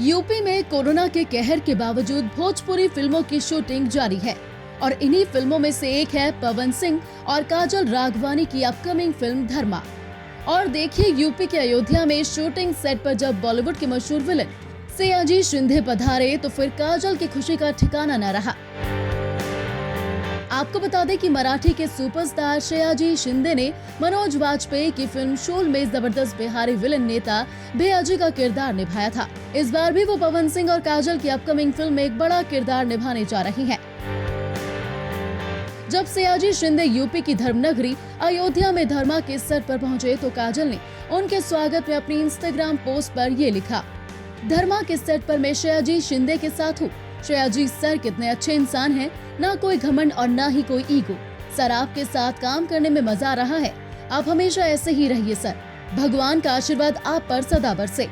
UP में corona के कहर के बावजूद भोजपुरी फिल्मों की शूटिंग जारी है और इन्हीं फिल्मों में से एक है पवन सिंह और काजल राघवानी की अपकमिंग फिल्म धर्मा। और देखिए, यूपी के अयोध्या में शूटिंग सेट पर जब बॉलीवुड के मशहूर विलन सयाजी शिंदे पधारे तो फिर काजल की खुशी का ठिकाना न रहा। आपको बता दें कि मराठी के सुपरस्टार सयाजी शिंदे ने मनोज वाजपेयी की फिल्म शूल में जबरदस्त बिहारी विलन नेता भैयाजी का किरदार निभाया था। इस बार भी वो पवन सिंह और काजल की अपकमिंग फिल्म में एक बड़ा किरदार निभाने जा रही हैं। जब सयाजी शिंदे यूपी की धर्मनगरी अयोध्या में धर्मा के सेट पर पहुंचे तो काजल ने उनके स्वागत में अपनी इंस्टाग्राम पोस्ट पर ये लिखा, धर्मा के सेट पर मैं सयाजी शिंदे के साथ हूँ। सयाजी सर कितने अच्छे इंसान हैं, ना कोई घमंड और ना ही कोई ईगो। सर आपके साथ काम करने में मजा आ रहा है, आप हमेशा ऐसे ही रहिए सर, भगवान का आशीर्वाद आप पर सदा बरसे।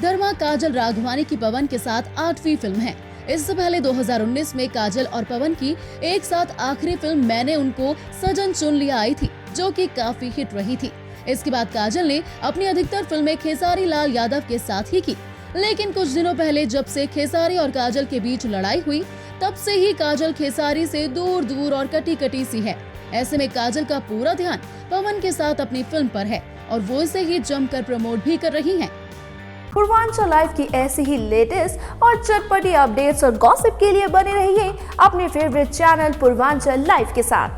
धर्मा काजल राघवानी की पवन के साथ 8वीं फिल्म है। इससे पहले 2019 में काजल और पवन की एक साथ आखिरी फिल्म मैंने उनको सजन चुन लिया आई थी, जो कि काफी हिट रही थी। इसके बाद काजल ने अपनी अधिकतर फिल्में खेसारी लाल यादव के साथ ही की, लेकिन कुछ दिनों पहले जब से खेसारी और काजल के बीच लड़ाई हुई, तब से ही काजल खेसारी से दूर दूर और कटी कटी सी है। ऐसे में काजल का पूरा ध्यान पवन के साथ अपनी फिल्म पर है और वो इसे ही जमकर प्रमोट भी कर रही हैं। पूर्वांचल लाइव की ऐसी ही लेटेस्ट और चटपटी अपडेट्स और गॉसिप के लिए बने रहिए अपने फेवरेट चैनल पूर्वांचल लाइव के साथ।